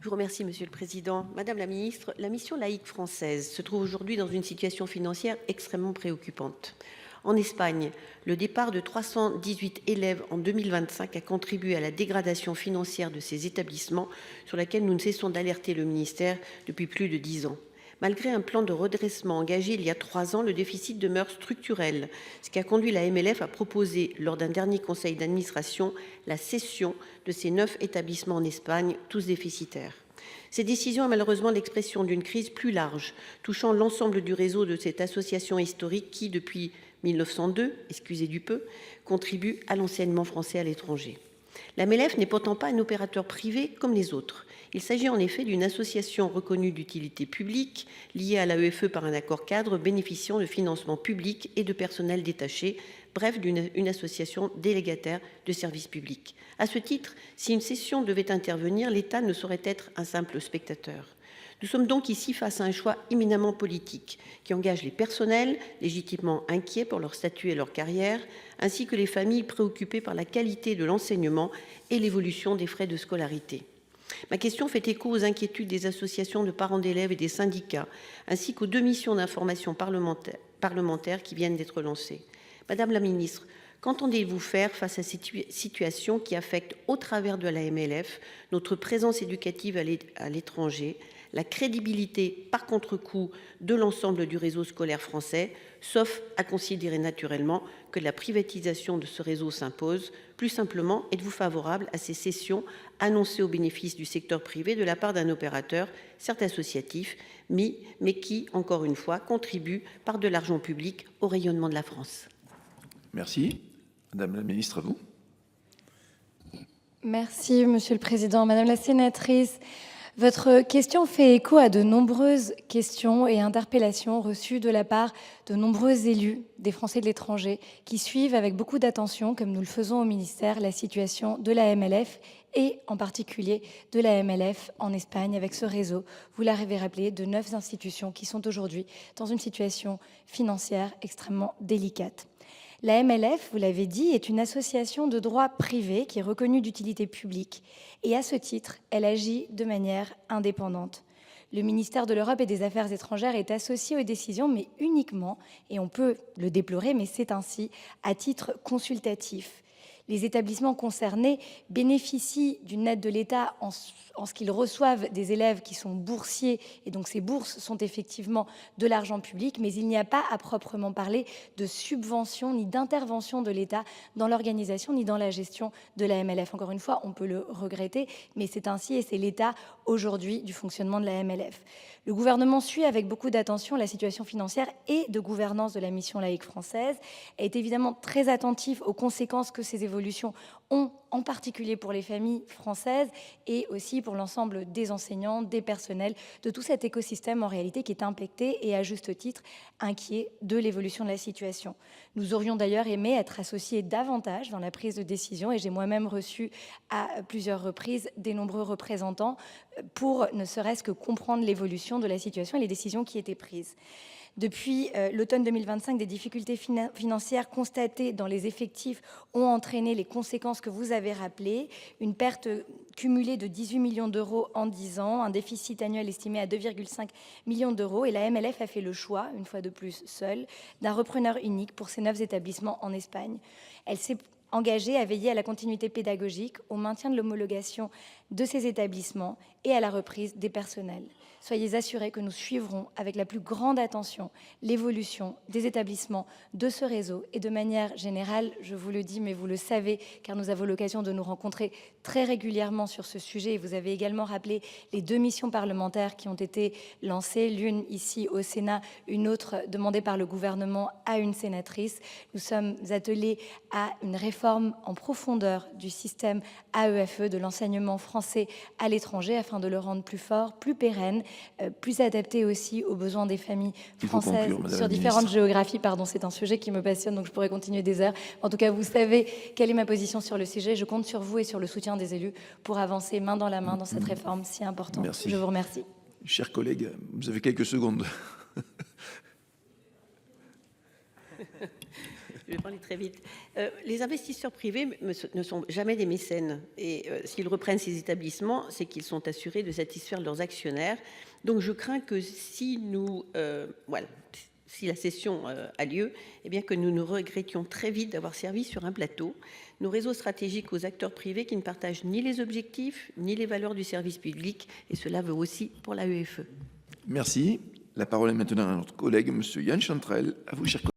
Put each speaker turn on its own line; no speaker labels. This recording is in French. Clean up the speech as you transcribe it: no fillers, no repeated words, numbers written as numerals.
Je vous remercie, Monsieur le Président. Madame la Ministre, la mission laïque française se trouve aujourd'hui dans une situation financière extrêmement préoccupante. En Espagne, le départ de 318 élèves en 2025 a contribué à la dégradation financière de ces établissements sur laquelle nous ne cessons d'alerter le ministère depuis plus de 10 ans. Malgré un plan de redressement engagé il y a 3 ans, le déficit demeure structurel, ce qui a conduit la MLF à proposer, lors d'un dernier conseil d'administration, la cession de ces 9 établissements en Espagne, tous déficitaires. Cette décision est malheureusement l'expression d'une crise plus large, touchant l'ensemble du réseau de cette association historique qui, depuis 1902, excusez du peu, contribue à l'enseignement français à l'étranger. La MLF n'est pourtant pas un opérateur privé comme les autres. Il s'agit en effet d'une association reconnue d'utilité publique, liée à l'AEFE par un accord cadre bénéficiant de financements publics et de personnel détaché, bref d'une association délégataire de services publics. À ce titre, si une cession devait intervenir, l'État ne saurait être un simple spectateur. Nous sommes donc ici face à un choix éminemment politique qui engage les personnels, légitimement inquiets pour leur statut et leur carrière, ainsi que les familles préoccupées par la qualité de l'enseignement et l'évolution des frais de scolarité. Ma question fait écho aux inquiétudes des associations de parents d'élèves et des syndicats, ainsi qu'aux 2 missions d'information parlementaire qui viennent d'être lancées. Madame la Ministre, qu'entendez-vous faire face à cette situation qui affecte, au travers de la MLF, notre présence éducative à l'étranger, la crédibilité par contre-coup de l'ensemble du réseau scolaire français, sauf à considérer naturellement que la privatisation de ce réseau s'impose? Plus simplement, êtes-vous favorable à ces cessions annoncées au bénéfice du secteur privé de la part d'un opérateur, certes associatif, mais qui, encore une fois, contribue par de l'argent public au rayonnement de la France?
Merci. Madame la Ministre, à vous.
Merci, Monsieur le Président. Madame la sénatrice, votre question fait écho à de nombreuses questions et interpellations reçues de la part de nombreux élus des Français de l'étranger qui suivent avec beaucoup d'attention, comme nous le faisons au ministère, la situation de la MLF et en particulier de la MLF en Espagne avec ce réseau, vous l'avez rappelé, de 9 institutions qui sont aujourd'hui dans une situation financière extrêmement délicate. La MLF, vous l'avez dit, est une association de droit privé qui est reconnue d'utilité publique et à ce titre, elle agit de manière indépendante. Le ministère de l'Europe et des Affaires étrangères est associé aux décisions, mais uniquement, et on peut le déplorer, mais c'est ainsi, à titre consultatif. Les établissements concernés bénéficient d'une aide de l'État en ce qu'ils reçoivent des élèves qui sont boursiers, et donc ces bourses sont effectivement de l'argent public, mais il n'y a pas à proprement parler de subvention ni d'intervention de l'État dans l'organisation ni dans la gestion de la MLF. Encore une fois, on peut le regretter, mais c'est ainsi et c'est l'état aujourd'hui du fonctionnement de la MLF. Le gouvernement suit avec beaucoup d'attention la situation financière et de gouvernance de la mission laïque française, est évidemment très attentif aux conséquences que ces évolutions ont, en particulier pour les familles françaises et aussi pour l'ensemble des enseignants, des personnels, de tout cet écosystème en réalité qui est impacté et à juste titre inquiet de l'évolution de la situation. Nous aurions d'ailleurs aimé être associés davantage dans la prise de décision et j'ai moi-même reçu à plusieurs reprises des nombreux représentants pour ne serait-ce que comprendre l'évolution de la situation et les décisions qui étaient prises. Depuis l'automne 2025, des difficultés financières constatées dans les effectifs ont entraîné les conséquences que vous avez rappelées, une perte cumulée de 18 millions d'euros en 10 ans, un déficit annuel estimé à 2,5 millions d'euros et la MLF a fait le choix, une fois de plus seule, d'un repreneur unique pour ces 9 établissements en Espagne. Elle s'est engagée à veiller à la continuité pédagogique, au maintien de l'homologation de ces établissements et à la reprise des personnels. Soyez assurés que nous suivrons avec la plus grande attention l'évolution des établissements de ce réseau et de manière générale, je vous le dis, mais vous le savez, car nous avons l'occasion de nous rencontrer très régulièrement sur ce sujet. Et vous avez également rappelé les 2 missions parlementaires qui ont été lancées, l'une ici au Sénat, une autre demandée par le gouvernement à une sénatrice. Nous sommes attelés à une réforme en profondeur du système AEFE, de l'enseignement français à l'étranger, afin de le rendre plus fort, plus pérenne, plus adapté aussi aux besoins des familles françaises sur différentes géographies. Pardon, c'est un sujet qui me passionne, donc je pourrais continuer des heures. En tout cas, vous savez quelle est ma position sur le sujet. Je compte sur vous et sur le soutien des élus pour avancer main dans la main dans cette réforme si importante.
Merci.
Je vous remercie.
Chers collègues, vous avez quelques secondes.
Je vais parler très vite. Les investisseurs privés ne sont jamais des mécènes. Et s'ils reprennent ces établissements, c'est qu'ils sont assurés de satisfaire leurs actionnaires. Donc je crains que si la cession a lieu, eh bien que nous nous regrettions très vite d'avoir servi sur un plateau nos réseaux stratégiques aux acteurs privés qui ne partagent ni les objectifs ni les valeurs du service public. Et cela vaut aussi pour l'AEFE.
Merci. La parole est maintenant à notre collègue, M. Yan Chantrel. À vous, cher collègue.